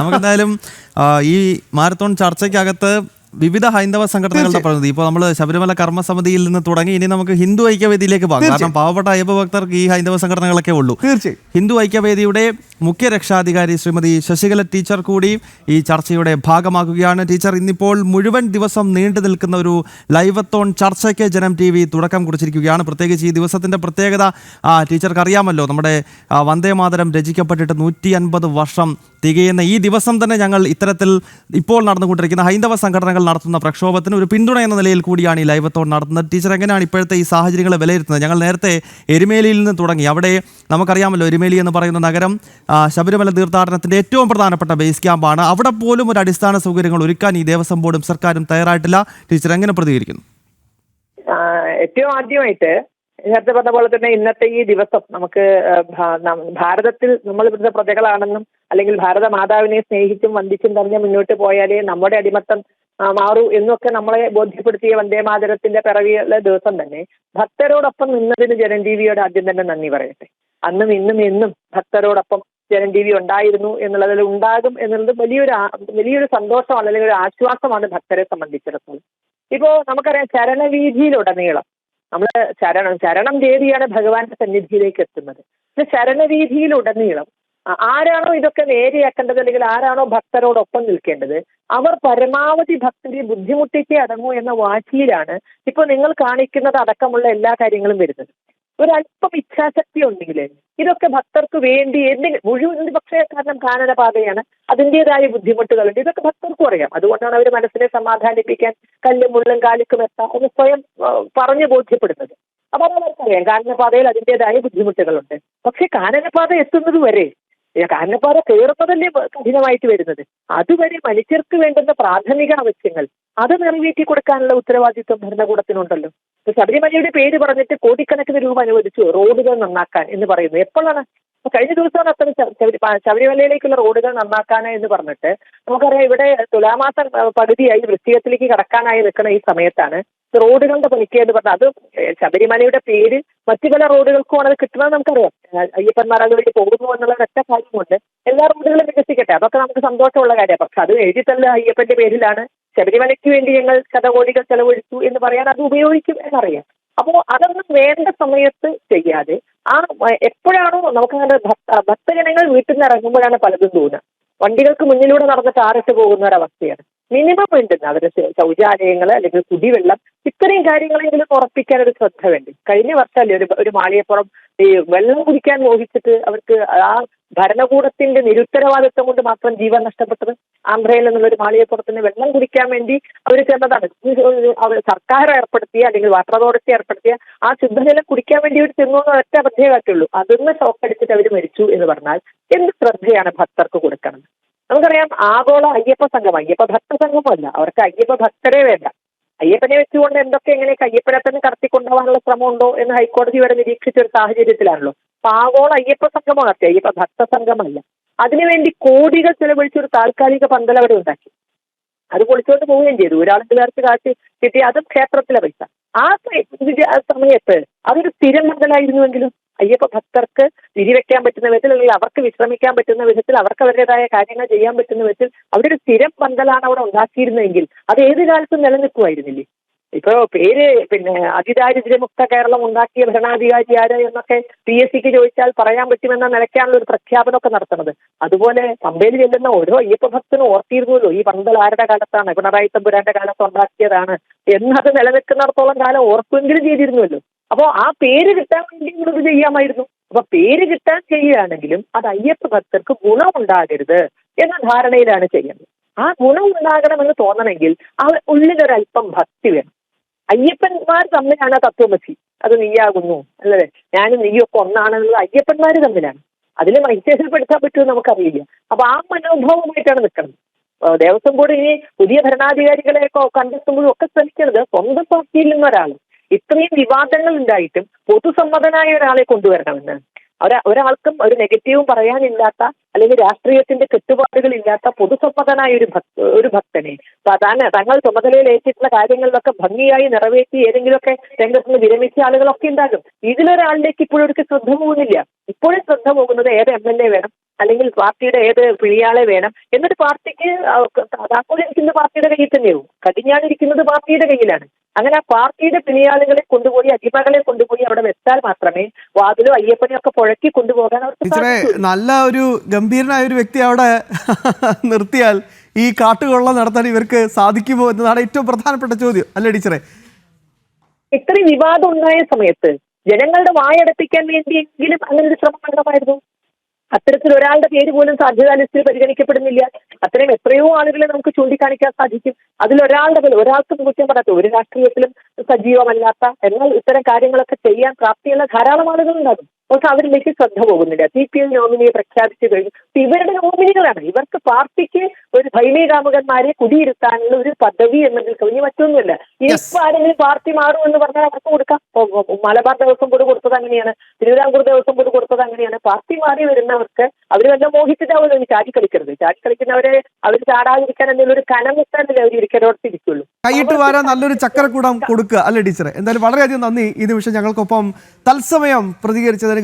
നമുക്കെന്തായാലും ഈ മാരത്തോൺ ചർച്ചയ്ക്കകത്ത് വിവിധ ഹൈന്ദവ സംഘടനകളുടെ പ്രതിനിധി ഇപ്പോൾ നമ്മൾ ശബരിമല കർമ്മസമിതിയിൽ നിന്ന് തുടങ്ങി ഇനി നമുക്ക് ഹിന്ദു ഐക്യവേദിയിലേക്ക് പോകാം. കാരണം പാവപ്പെട്ട അയ്യപ്പ ഭക്തർക്ക് ഈ ഹൈന്ദവ സംഘടനകളൊക്കെ ഉള്ളൂ. തീർച്ചയായും ഹിന്ദു ഐക്യവേദിയുടെ മുഖ്യ രക്ഷാധികാരി ശ്രീമതി ശശികല ടീച്ചർ കൂടി ഈ ചർച്ചയുടെ ഭാഗമാകുകയാണ്. ടീച്ചർ, ഇന്നിപ്പോൾ മുഴുവൻ ദിവസം നീണ്ടു നിൽക്കുന്ന ഒരു ലൈവത്തോൺ ചർച്ചയ്ക്ക് ജനം TV തുടക്കം കുറിച്ചിരിക്കുകയാണ്. പ്രത്യേകിച്ച് ഈ ദിവസത്തിന്റെ പ്രത്യേകത ടീച്ചർക്ക് അറിയാമല്ലോ. നമ്മുടെ വന്ദേമാതരം രചിക്കപ്പെട്ടിട്ട് 150 വർഷം തികയുന്ന ഈ ദിവസം തന്നെ ഞങ്ങൾ ഇത്തരത്തിൽ ഇപ്പോൾ നടന്നുകൊണ്ടിരിക്കുന്ന ഹൈന്ദവ സംഘടനകൾ നടത്തുന്ന പ്രക്ഷോഭത്തിന് ഒരു പിന്തുണ എന്ന നിലയിൽ കൂടിയാണ് ഈ ലൈവത്തോൺ നടത്തുന്നത്. ടീച്ചർ, എങ്ങനെയാണ് ഇപ്പോഴത്തെ ഈ സാഹചര്യങ്ങളെ വിലയിരുത്തുന്നത്? ഞങ്ങൾ നേരത്തെ എരുമേലിയിൽ നിന്ന് തുടങ്ങി. അവിടെ നമുക്കറിയാമല്ലോ, എരുമേലി എന്ന് പറയുന്ന നഗരം ശബരിമല തീർത്ഥാടനത്തിന്റെ ഏറ്റവും പ്രധാനപ്പെട്ട ബേസ് ക്യാമ്പാണ്. അവിടെ പോലും ഒരു അടിസ്ഥാന സൗകര്യങ്ങൾ ഒരുക്കാൻ ഈ ദേവസ്വം ബോർഡും സർക്കാരും തയ്യാറായിട്ടില്ല. ടീച്ചർ എങ്ങനെ പ്രതികരിക്കുന്നു? ഏറ്റവും ആദ്യമായിട്ട് നേരത്തെ പറഞ്ഞ പോലെ തന്നെ ഇന്നത്തെ ഈ ദിവസം നമുക്ക് ഭാരതത്തിൽ നമ്മൾ ഇവിടുത്തെ പ്രജകളാണെന്നും അല്ലെങ്കിൽ ഭാരത മാതാവിനെ സ്നേഹിച്ചും വന്ദിച്ചും തന്നെ മുന്നോട്ട് പോയാലേ നമ്മുടെ അടിമത്തം മാറൂ എന്നൊക്കെ നമ്മളെ ബോധ്യപ്പെടുത്തിയ വന്ദേമാതരത്തിന്റെ പിറവിയുള്ള ദിവസം തന്നെ ഭക്തരോടൊപ്പം നിന്നതിന് ജനം TVയോട് ആദ്യം തന്നെ നന്ദി പറയട്ടെ. അന്നും ഇന്നും എന്നും ഭക്തരോടൊപ്പം ജനം TV ഉണ്ടായിരുന്നു എന്നുള്ളതിൽ ഉണ്ടാകും എന്നുള്ളത് വലിയൊരു സന്തോഷമാണ്, അല്ലെങ്കിൽ ഒരു ആശ്വാസമാണ് ഭക്തരെ സംബന്ധിച്ചിടത്തോളം. ഇപ്പോ നമുക്കറിയാം, ചരണവീതിയിലുടനീളം നമ്മൾ ചരണം തേടിയാണ് ഭഗവാന്റെ സന്നിധിയിലേക്ക് എത്തുന്നത്. ചരണവീതിയിലുടനീളം ആരാണോ ഇതൊക്കെ നേരെയാക്കേണ്ടത്, അല്ലെങ്കിൽ ആരാണോ ഭക്തരോടൊപ്പം നിൽക്കേണ്ടത്, അവർ പരമാവധി ഭക്തരെ ബുദ്ധിമുട്ടിച്ചേ അടങ്ങൂ എന്ന വാശിയിലാണ് ഇപ്പോൾ നിങ്ങൾ കാണിക്കുന്നത് അടക്കമുള്ള എല്ലാ കാര്യങ്ങളും വരുന്നത്. ഒരല്പം ഇച്ഛാശക്തി ഉണ്ടെങ്കിൽ ഇതൊക്കെ ഭക്തർക്ക് വേണ്ടി മുഴുവൻ പക്ഷേ കാരണം കാനനപാതയാണ്, അതിൻ്റെതായ ബുദ്ധിമുട്ടുകളുണ്ട്, ഇതൊക്കെ ഭക്തർക്കും അറിയാം. അതുകൊണ്ടാണ് അവർ മനസ്സിനെ സമാധാനിപ്പിക്കാൻ കല്ലും മുള്ളും കാലിക്കും എത്താം എന്ന് സ്വയം പറഞ്ഞു ബോധ്യപ്പെടുന്നത്. അപ്പൊ അവർക്കറിയാം കാനനപാതയിൽ അതിൻ്റെതായ ബുദ്ധിമുട്ടുകളുണ്ട്. പക്ഷെ കാനനപാത എത്തുന്നത് വരെ, കാനനപാത കയറുന്നതല്ലേ കഠിനമായിട്ട് വരുന്നത്, അതുവരെ മനുഷ്യർക്ക് വേണ്ടുന്ന പ്രാഥമിക ആവശ്യങ്ങൾ അത് നിറവേറ്റി കൊടുക്കാനുള്ള ഉത്തരവാദിത്വം ഭരണകൂടത്തിനുണ്ടല്ലോ. ശബരിമലയുടെ പേര് പറഞ്ഞിട്ട് കോടിക്കണക്കിന് രൂപ അനുവദിച്ചു റോഡുകൾ നന്നാക്കാൻ എന്ന് പറയുന്നു. എപ്പോഴാണ്? കഴിഞ്ഞ ദിവസമാണ് അത്തരം ശബരിമലയിലേക്കുള്ള റോഡുകൾ നന്നാക്കാന് എന്ന് പറഞ്ഞിട്ട് നമുക്കറിയാം, ഇവിടെ തുലാമാസം പകുതിയായി വൃശ്ചികത്തിലേക്ക് കടക്കാനായി നിൽക്കുന്ന ഈ സമയത്താണ് റോഡുകളുടെ പണിക്ക് എന്ന് പറഞ്ഞാൽ, അത് ശബരിമലയുടെ പേര് മറ്റു പല റോഡുകൾക്കുമാണ് അത് കിട്ടുന്നത് നമുക്കറിയാം. അയ്യപ്പന്മാർ അതുവഴി പോകുന്നു എന്നുള്ള ഒറ്റ കാര്യം കൊണ്ട് എല്ലാ റോഡുകളും വികസിക്കട്ടെ, അതൊക്കെ നമുക്ക് സന്തോഷമുള്ള കാര്യമാണ്. പക്ഷെ അത് എഴുതിത്തല്ല അയ്യപ്പന്റെ പേരിലാണ്, ശബരിമലയ്ക്ക് വേണ്ടി ഞങ്ങൾ ശതകോടികൾ ചെലവഴിച്ചു എന്ന് പറയാൻ അത് ഉപയോഗിക്കും എന്നറിയാം. അപ്പോൾ അതൊന്നും വേണ്ട സമയത്ത് ചെയ്യാതെ എപ്പോഴാണോ നമുക്കങ്ങനെ ഭക്തജനങ്ങൾ വീട്ടിൽ നിന്ന് ഇറങ്ങുമ്പോഴാണ് പലതും തോന്നുക. വണ്ടികൾക്ക് മുന്നിലൂടെ നടന്ന് ടാറിട്ട് പോകുന്ന ഒരവസ്ഥയാണ്. മിനിമം വേണ്ടുന്ന അവരുടെ ശൗചാലയങ്ങൾ അല്ലെങ്കിൽ കുടിവെള്ളം, ഇത്രയും കാര്യങ്ങളെങ്കിലും ഉറപ്പിക്കാൻ ഒരു ശ്രദ്ധ വേണ്ടി. കഴിഞ്ഞ വർഷമല്ലേ ഒരു മാളികപ്പുറം ഈ വെള്ളം കുടിക്കാൻ മോഹിച്ചിട്ട് അവർക്ക് ആ ഭരണകൂടത്തിന്റെ നിരുത്തരവാദിത്വം കൊണ്ട് മാത്രം ജീവൻ നഷ്ടപ്പെട്ടത്. ആന്ധ്രയിൽ നിന്നുള്ള ഒരു മാളികപ്പുറത്തിന് വെള്ളം കുടിക്കാൻ വേണ്ടി അവർ ചെന്നതാണ്. സർക്കാർ ഏർപ്പെടുത്തിയ അല്ലെങ്കിൽ വാട്ടർ അതോറിറ്റി ഏർപ്പെടുത്തിയ ആ ശുദ്ധജലം കുടിക്കാൻ വേണ്ടി അവർ ചെന്നു എന്ന് ഒറ്റ അബദ്ധമായിട്ടുള്ളൂ. അതൊന്ന് ഷോക്കടിച്ചിട്ട് അവർ മരിച്ചു എന്ന് പറഞ്ഞാൽ എന്ത് ശ്രദ്ധയാണ് ഭക്തർക്ക് കൊടുക്കണം? നമുക്കറിയാം, ആഗോള അയ്യപ്പ ഭക്ത സംഘമല്ല, അവർക്ക് അയ്യപ്പ ഭക്തരെ വേണ്ട. അയ്യപ്പനെ വെച്ചുകൊണ്ട് എങ്ങനെയൊക്കെ അയ്യപ്പനെ തന്നെ കടത്തിക്കൊണ്ടുപോകാനുള്ള ശ്രമമുണ്ടോ എന്ന് ഹൈക്കോടതി വരെ നിരീക്ഷിച്ച ഒരു സാഹചര്യത്തിലാണല്ലോ. അപ്പൊ ആഗോള അയ്യപ്പ സംഘമാണ്, അയ്യപ്പ ഭക്ത സംഘമല്ല. അതിനുവേണ്ടി കോടികൾ ചെലവഴിച്ച് ഒരു താൽക്കാലിക പന്തൽ അവിടെ ഉണ്ടാക്കി, അത് പൊളിച്ചുകൊണ്ട് പോവുകയും ചെയ്തു. ഒരാൾക്ക് കാശ് കിട്ടി, അതും ക്ഷേത്രത്തിലെ പൈസ. ആ സമയത്ത് അതൊരു സ്ഥിരം പന്തലായിരുന്നുവെങ്കിലും അയ്യപ്പ ഭക്തർക്ക് വിരിവെക്കാൻ പറ്റുന്ന വിധത്തിൽ, അല്ലെങ്കിൽ അവർക്ക് വിശ്രമിക്കാൻ പറ്റുന്ന വിധത്തിൽ, അവർക്ക് അവരുടേതായ കാര്യങ്ങൾ ചെയ്യാൻ പറ്റുന്ന വിധത്തിൽ അവരൊരു സ്ഥിരം പന്തലാണ് അവിടെ ഉണ്ടാക്കിയിരുന്നെങ്കിൽ അത് ഏത് കാലത്തും നിലനിൽക്കുമായിരുന്നില്ലേ? ഇപ്പോ പേര് അതിദാരിദ്ര്യമുക്ത കേരളം ഉണ്ടാക്കിയ ഭരണാധികാരി ആര് എന്നൊക്കെ PSCക്ക് ചോദിച്ചാൽ പറയാൻ പറ്റുമെന്ന നിലയ്ക്കാണല്ലോ ഒരു പ്രഖ്യാപനമൊക്കെ നടത്തുന്നത്. അതുപോലെ പമ്പയിൽ ചെല്ലുന്ന ഓരോ അയ്യപ്പ ഭക്തനും ഓർത്തിരുന്നല്ലോ ഈ പന്തൽ ആരുടെ കാലത്താണ്, പിണറായി തമ്പുരാന്റെ കാലത്ത് ഉണ്ടാക്കിയതാണ് എന്നത് നിലനിൽക്കുന്നിടത്തോളം കാലം ഓർക്കുമെങ്കിലും ചെയ്തിരുന്നുവല്ലോ. അപ്പോ ആ പേര് കിട്ടാൻ വേണ്ടി ഇത് ചെയ്യാമായിരുന്നു. അപ്പൊ പേര് കിട്ടാൻ ചെയ്യുകയാണെങ്കിലും അത് അയ്യപ്പ ഭക്തർക്ക് ഗുണമുണ്ടാകരുത് എന്ന ധാരണയിലാണ് ചെയ്യുന്നത്. ആ ഗുണം ഉണ്ടാകണമെന്ന് തോന്നണമെങ്കിൽ ആ ഉള്ളിലൊരല്പം ഭക്തി വേണം. അയ്യപ്പന്മാർ തമ്മിലാണ് തത്വമസി, അത് നീയാകുന്നു അല്ലേ, ഞാനും നീയൊക്കെ ഒന്നാണെന്നുള്ളത് അയ്യപ്പന്മാര് തമ്മിലാണ്. അതിൽ വൈശേഷപ്പെടുത്താൻ പറ്റുമെന്ന് നമുക്കറിയില്ല. അപ്പൊ ആ മനോഭാവമായിട്ടാണ് നിൽക്കുന്നത്. ദേവസ്വം ബോർഡ് ഇനി പുതിയ ഭരണാധികാരികളെയൊക്കെ കണ്ടെത്തുമ്പോഴും ഒക്കെ ശ്രമിക്കുന്നത് സ്വന്തം പാർട്ടിയിൽ നിന്നൊരാൾ, ഇത്രയും വിവാദങ്ങൾ ഉണ്ടായിട്ടും പൊതുസമ്മതനായ ഒരാളെ കൊണ്ടുവരണമെന്ന്. ഒരാൾക്കും ഒരു നെഗറ്റീവും പറയാനില്ലാത്ത, അല്ലെങ്കിൽ രാഷ്ട്രീയത്തിന്റെ കെട്ടുപാടുകൾ ഇല്ലാത്ത പൊതുസമ്മതനായ ഒരു ഭക്തനെ തങ്ങൾ ചുമതലയിൽ ഏറ്റിട്ടുള്ള കാര്യങ്ങളിലൊക്കെ ഭംഗിയായി നിറവേറ്റി ഏതെങ്കിലുമൊക്കെ രംഗത്ത് നിന്ന് വിരമിച്ച ആളുകളൊക്കെ ഉണ്ടാകും. ഇതിലൊരാളിലേക്ക് ഇപ്പോഴും ശ്രദ്ധ പോകുന്നില്ല. ഇപ്പോഴും ശ്രദ്ധ പോകുന്നത് ഏത് MLA വേണം, അല്ലെങ്കിൽ പാർട്ടിയുടെ ഏത് പിണിയാളെ വേണം, എന്നിട്ട് പാർട്ടിക്ക് താക്കോലിരിക്കുന്നത് പാർട്ടിയുടെ കയ്യിൽ തന്നെയാവും, കടിഞ്ഞാണിരിക്കുന്നത് പാർട്ടിയുടെ കയ്യിലാണ്. അങ്ങനെ ആ പാർട്ടിയുടെ പിണിയാളുകളെ കൊണ്ടുപോയി, അടിമകളെ കൊണ്ടുപോയി അവിടെ വെച്ചാൽ മാത്രമേ വാതിലോ അയ്യപ്പനെയോ ഒക്കെ പുഴക്കി കൊണ്ടുപോകാൻ അവർക്ക് സാധിക്കൂ. നല്ല ഒരു ഗംഭീരനായ ഒരു വ്യക്തി അവിടെ നിർത്തിയാൽ ഈ കാട്ടുകൊള്ള നടത്താൻ ഇവർക്ക് സാധിക്കുമോ എന്നതാണ് ഏറ്റവും പ്രധാനപ്പെട്ട ചോദ്യം, അല്ലേ ടീച്ചറെ? ഇത്രയും വിവാദം ഉണ്ടായ സമയത്ത് ജനങ്ങളുടെ വായടപ്പിക്കാൻ വേണ്ടിയെങ്കിലും അങ്ങനെ ഒരു ശ്രമം നടത്തമായിരുന്നു. അത്തരത്തിൽ ഒരാളുടെ പേര് പോലും സാധ്യതാ ലിസ്റ്റിൽ പരിഗണിക്കപ്പെടുന്നില്ല. അത്രയും എത്രയോ ആളുകളെ നമുക്ക് ചൂണ്ടിക്കാണിക്കാൻ സാധിക്കും. അതിലൊരാളുടെ പേര്, ഒരാൾക്കും കുറ്റം പറയാത്ത, ഒരു രാഷ്ട്രീയത്തിലും സജീവമല്ലാത്ത, എന്നാൽ ഇത്തരം കാര്യങ്ങളൊക്കെ ചെയ്യാൻ പ്രാപ്തിയുള്ള ധാരാളം ആളുകൾ ഉണ്ടാകും. പക്ഷെ അവരിലേക്ക് ശ്രദ്ധ പോകുന്നില്ല. CPM നോമിനിയെ പ്രഖ്യാപിച്ചു കഴിഞ്ഞു. ഇവരുടെ നോമിനികളാണ്. ഇവർക്ക് പാർട്ടിക്ക് ഒരു ഭൈമീകാമുകന്മാരെ കുടിയിരുത്താനുള്ള ഒരു പദവി എന്നതിൽ കവിഞ്ഞ് മറ്റൊന്നുമില്ല. ഇനിയിപ്പോ ആരെങ്കിലും പാർട്ടി മാറും എന്ന് പറഞ്ഞാൽ അവർക്ക് കൊടുക്കാം. മലബാർ ദേവസ്വം ബോർഡ് കൊടുത്തത് അങ്ങനെയാണ്, തിരുവിതാംകൂർ ദേവസ്വം ബോർഡ് കൊടുത്തത് അങ്ങനെയാണ്. പാർട്ടി മാറി വരുന്നവർക്ക് അവർ വല്ല മോഹിച്ചിട്ടാവുമല്ലോ ഈ ചാടിക്കളിക്കരുത്. ചാടിക്കളിക്കുന്നവരെ അവർ ചാടാതിരിക്കാൻ എന്തെങ്കിലും ഒരു കനം വെച്ചാലല്ലേ അവർ ഇരിക്കലോടത്തിരിക്കുള്ളൂ. കൈയിട്ട് വാരാൻ നല്ലൊരു ചക്കരക്കൂടം കൊടുക്കുക, അല്ലേ ടീച്ചറെ? എന്തായാലും വളരെയധികം നന്ദി ഈ നിമിഷം ഞങ്ങൾക്കൊപ്പം തത്സമയം പ്രതികരിച്ചതിന്.